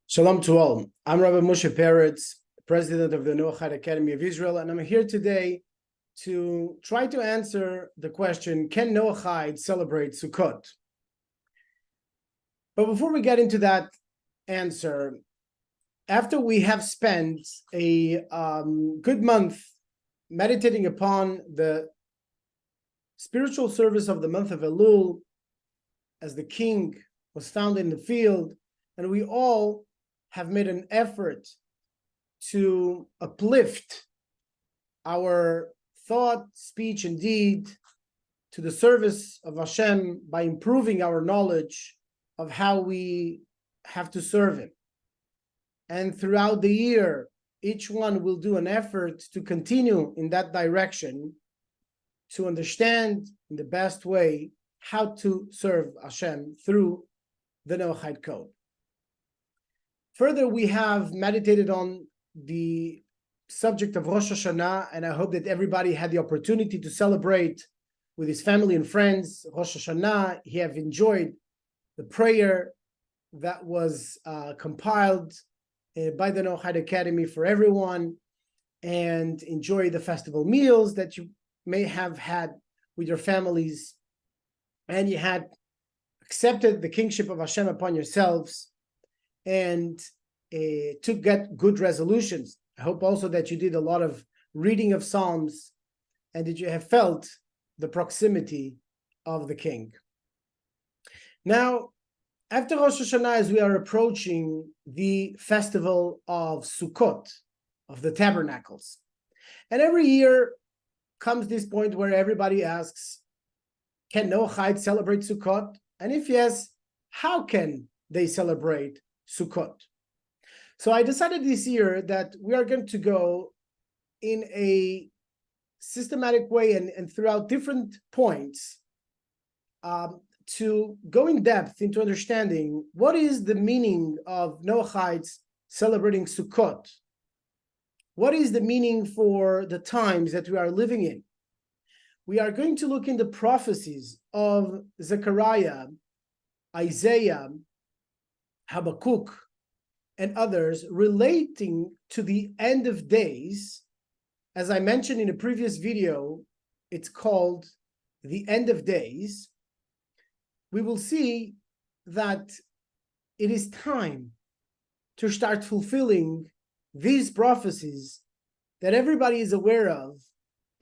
Shalom to all. I'm Rabbi Moshe Peretz, president of the Noahide Academy of Israel, and I'm here today to try to answer the question, can Noahide celebrate Sukkot? But before we get into that answer, after we have spent a good month meditating upon the spiritual service of the month of Elul, as the king was found in the field, and we all have made an effort to uplift our thought, speech, and deed to the service of Hashem by improving our knowledge of how we have to serve Him. And throughout the year, each one will do an effort to continue in that direction, to understand in the best way how to serve Hashem through the Noahide code. Further, we have meditated on the subject of Rosh Hashanah, and I hope that everybody had the opportunity to celebrate with his family and friends Rosh Hashanah. He have enjoyed the prayer that was compiled by the Noahide Academy for everyone, and enjoy the festival meals that you may have had with your families, and you had accepted the kingship of Hashem upon yourselves, and to get good resolutions. I hope also that you did a lot of reading of Psalms, and that you have felt the proximity of the King. Now, after Rosh Hashanah, as we are approaching the festival of Sukot, of the tabernacles, and every year comes this point where everybody asks, can Noahide celebrate Sukkot? And if yes, how can they celebrate Sukkot? So I decided this year that we are going to go in a systematic way and throughout different points to go in depth into understanding what is the meaning of Noahides celebrating Sukkot. What is the meaning for the times that we are living in? We are going to look in the prophecies of Zechariah, Isaiah, Habakkuk, and others relating to the end of days. As I mentioned in a previous video, it's called the end of days. We will see that it is time to start fulfilling these prophecies that everybody is aware of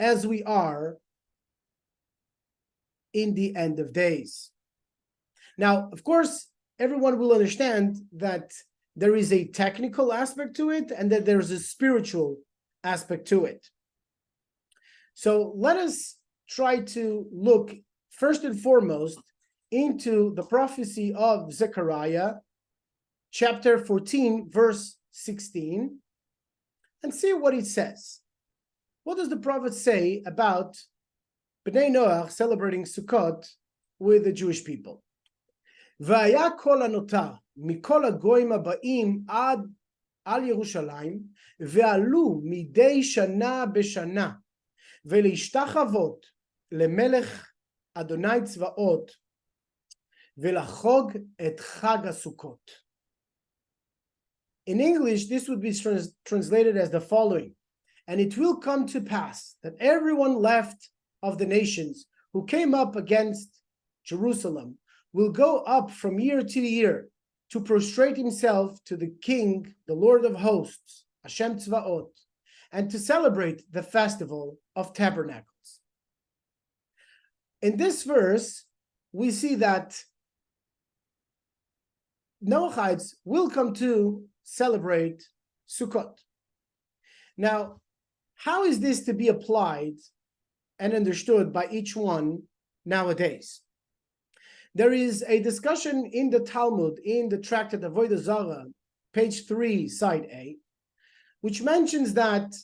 as we are in the end of days. Now, of course, everyone will understand that there is a technical aspect to it and that there's a spiritual aspect to it. So let us try to look first and foremost into the prophecy of Zechariah, chapter 14, verse 16, and see what it says. What does the prophet say about Bnei Noach celebrating Sukkot with the Jewish people? והיה כל הנותר מכל הגויים הבאים עד על ירושלים ועלו מדי שנה בשנה ולהשתחוות למלך אדוני צבאות ולחוג את חג הסוכות. In English, this would be translated as the following: and it will come to pass that everyone left of the nations who came up against Jerusalem will go up from year to year to prostrate himself to the King, the Lord of hosts, Hashem Tzvaot, and to celebrate the festival of tabernacles. In this verse, we see that Noahides will come to celebrate Sukkot. Now, how is this to be applied and understood by each one nowadays? There is a discussion in the Talmud, in the tractate Avodah Zarah, page 3, side A, which mentions that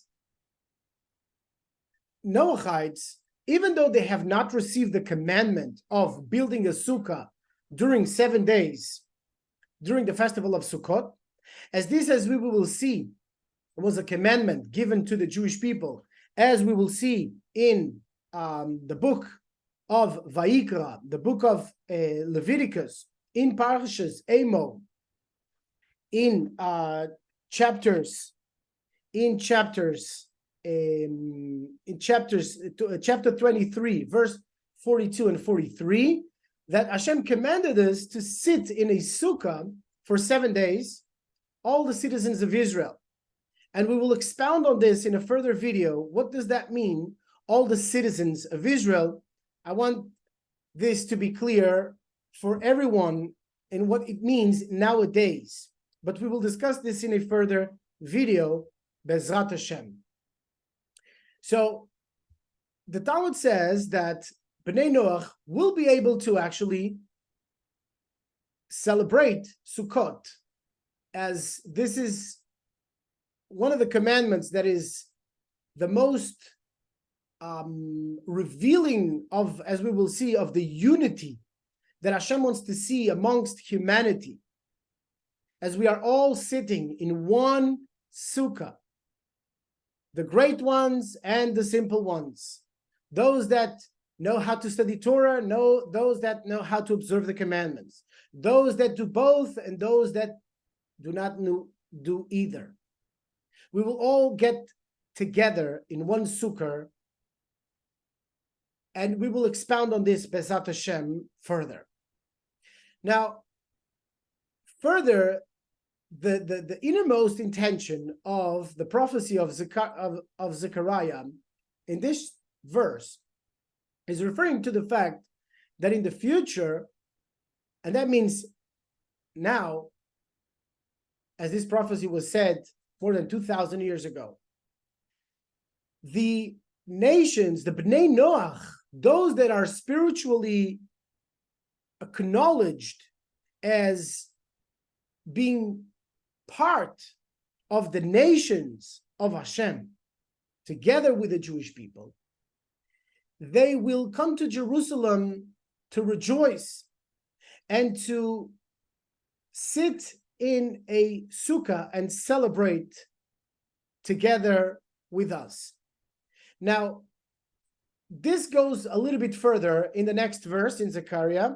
Noahides, even though they have not received the commandment of building a sukkah during 7 days during the festival of Sukkot, as we will see, was a commandment given to the Jewish people, as we will see in the book of Vayikra, the book of Leviticus, in Parshas Amo, in chapters chapter 23, verse 42 and 43, that Hashem commanded us to sit in a sukkah for 7 days, all the citizens of Israel. And we will expound on this in a further video. What does that mean, all the citizens of Israel? I want this to be clear for everyone and what it means nowadays. But we will discuss this in a further video, Bezrat Hashem. So the Talmud says that Bnei Noach will be able to actually celebrate Sukkot, as this is one of the commandments that is the most revealing of, as we will see, of the unity that Hashem wants to see amongst humanity, as we are all sitting in one sukkah, the great ones and the simple ones, those that know how to study Torah, those that know how to observe the commandments, those that do both and those that do not do either. We will all get together in one sukkah, and we will expound on this Bezat Hashem further. Now, further, the innermost intention of the prophecy of Zechariah in this verse is referring to the fact that in the future, and that means now, as this prophecy was said more than 2,000 years ago, the nations, the Bnei Noach, those that are spiritually acknowledged as being part of the nations of Hashem, together with the Jewish people, they will come to Jerusalem to rejoice and to sit in a sukkah and celebrate together with us. Now, this goes a little bit further in the next verse in Zechariah,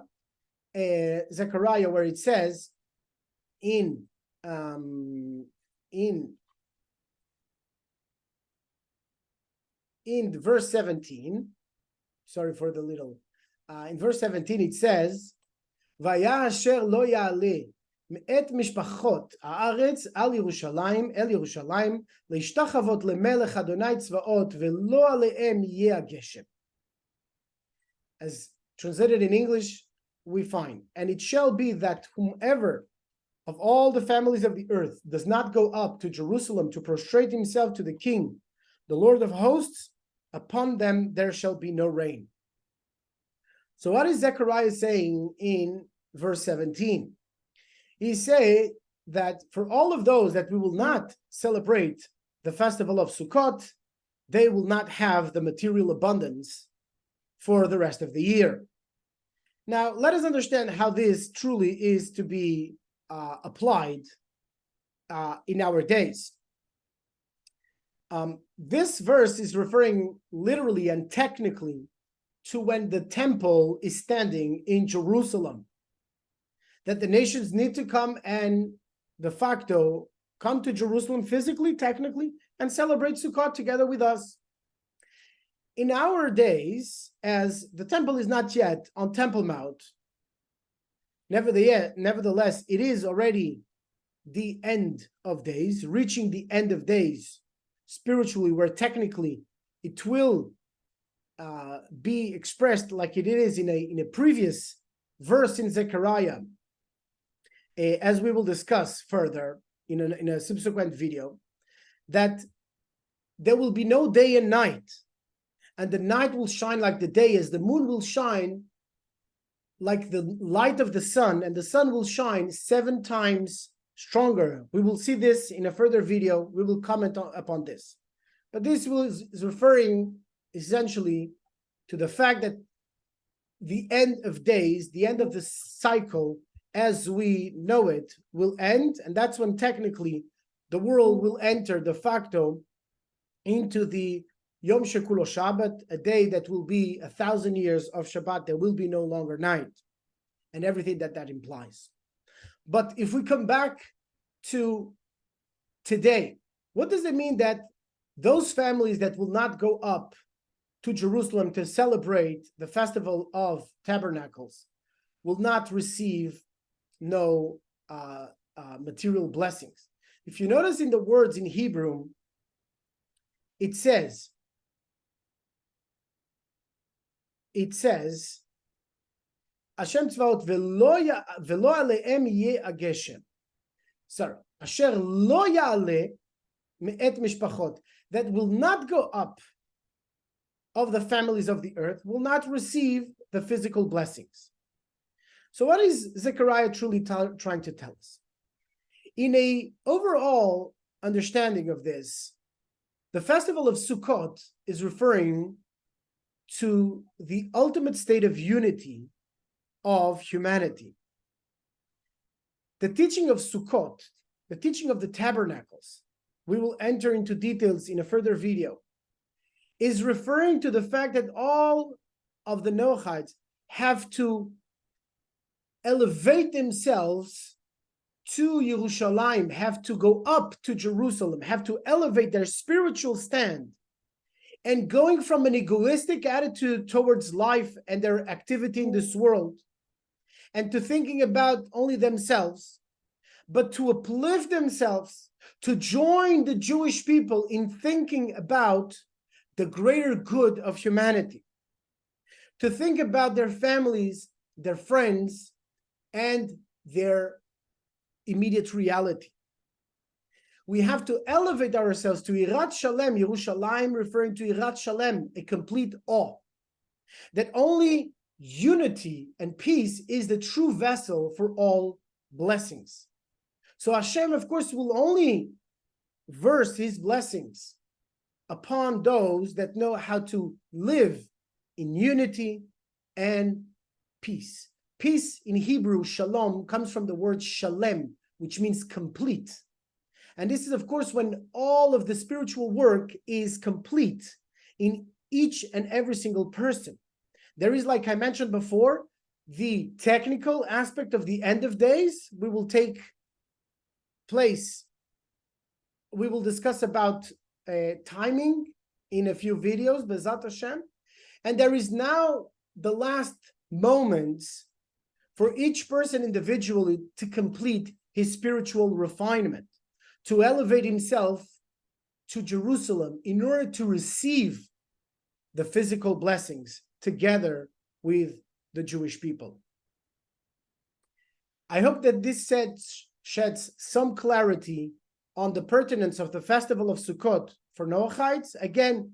where it says in verse 17, sorry for the little, in verse 17 it says, Vaya asher lo ya'aleh me'et mishpachot ha'aretz al Yerushalayim el Yerushalayim leishtachavot lemelech Adonai tzvaot ve'lo ale'em yeh geshem. As translated in English, we find, and it shall be that whomever of all the families of the earth does not go up to Jerusalem to prostrate himself to the King, the Lord of hosts, upon them there shall be no rain. So what is Zechariah saying in verse 17? He say that for all of those that we will not celebrate the festival of Sukot, they will not have the material abundance for the rest of the year. Now, let us understand how this truly is to be applied in our days. This verse is referring literally and technically to when the temple is standing in Jerusalem, that the nations need to come and de facto come to Jerusalem physically, technically, and celebrate Sukkot together with us. In our days, as the temple is not yet on Temple Mount, nevertheless, it is already the end of days, reaching the end of days spiritually, where technically it will be expressed like it is in a previous verse in Zechariah, as we will discuss further in a subsequent video, that there will be no day and night, and the night will shine like the day, as the moon will shine like the light of the sun, and the sun will shine 7 times stronger. We will see this in a further video. We will comment upon this. But this is referring essentially to the fact that the end of days, the end of the cycle as we know it, will end, and that's when technically the world will enter de facto into the Yom Shekulo Shabbat, a day that will be 1,000 years of Shabbat. There will be no longer night. and everything that that implies. But if we come back to today, what does it mean that those families that will not go up to Jerusalem to celebrate the Festival of Tabernacles will not receive no material blessings? If you notice in the words in Hebrew, it says, Hashem tzvaot velo aleim yeh ageshem. Sorry, asher lo ya'aleh me'et mishpachot, that will not go up of the families of the earth, will not receive the physical blessings. So what is Zechariah truly trying to tell us? In a overall understanding of this, the festival of Sukkot is referring to the ultimate state of unity of humanity. The teaching of Sukkot, the teaching of the tabernacles, we will enter into details in a further video, is referring to the fact that all of the Noahides have to elevate themselves to Yerushalayim, have to go up to Jerusalem, have to elevate their spiritual stand, and going from an egoistic attitude towards life and their activity in this world, and to thinking about only themselves, but to uplift themselves, to join the Jewish people in thinking about the greater good of humanity, to think about their families, their friends, and their immediate reality. We have to elevate ourselves to Irat Shalem, Yerushalayim referring to Irat Shalem, a complete awe. That only unity and peace is the true vessel for all blessings. So Hashem, of course, will only verse his blessings upon those that know how to live in unity and peace. Peace in Hebrew, shalom, comes from the word shalem, which means complete. And this is, of course, when all of the spiritual work is complete in each and every single person. There is, like I mentioned before, the technical aspect of the end of days. We will take place. We will discuss about timing in a few videos, B'ezrat Hashem. And there is now the last moments for each person individually to complete his spiritual refinement, to elevate himself to Jerusalem in order to receive the physical blessings together with the Jewish people. I hope that this sheds some clarity on the pertinence of the festival of Sukkot for Noahides. Again,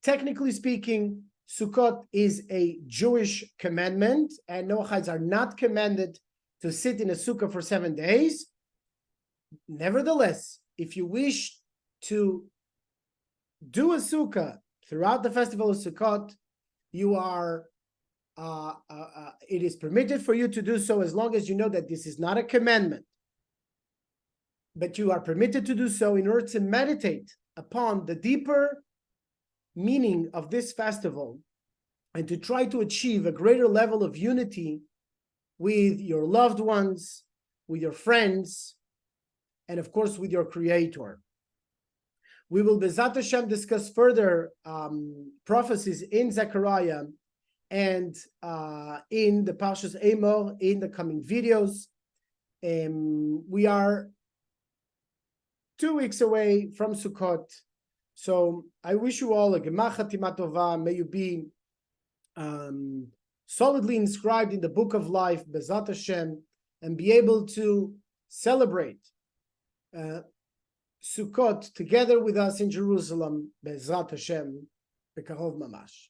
technically speaking, Sukkot is a Jewish commandment, and Noahides are not commanded to sit in a sukkah for 7 days. Nevertheless, if you wish to do a sukkah throughout the festival of Sukkot, you are it is permitted for you to do so, as long as you know that this is not a commandment, but you are permitted to do so in order to meditate upon the deeper meaning of this festival and to try to achieve a greater level of unity with your loved ones, with your friends, and of course with your Creator. We will, B'ezrat Hashem, discuss further prophecies in Zechariah and in the Parshas Emor in the coming videos. We are 2 weeks away from Sukkot, so I wish you all a Gemach Chatima Tova. May you be solidly inscribed in the book of life, B'ezrat Hashem, and be able to celebrate Sukkot together with us in Jerusalem, B'ezrat Hashem, Bekarov Mamash.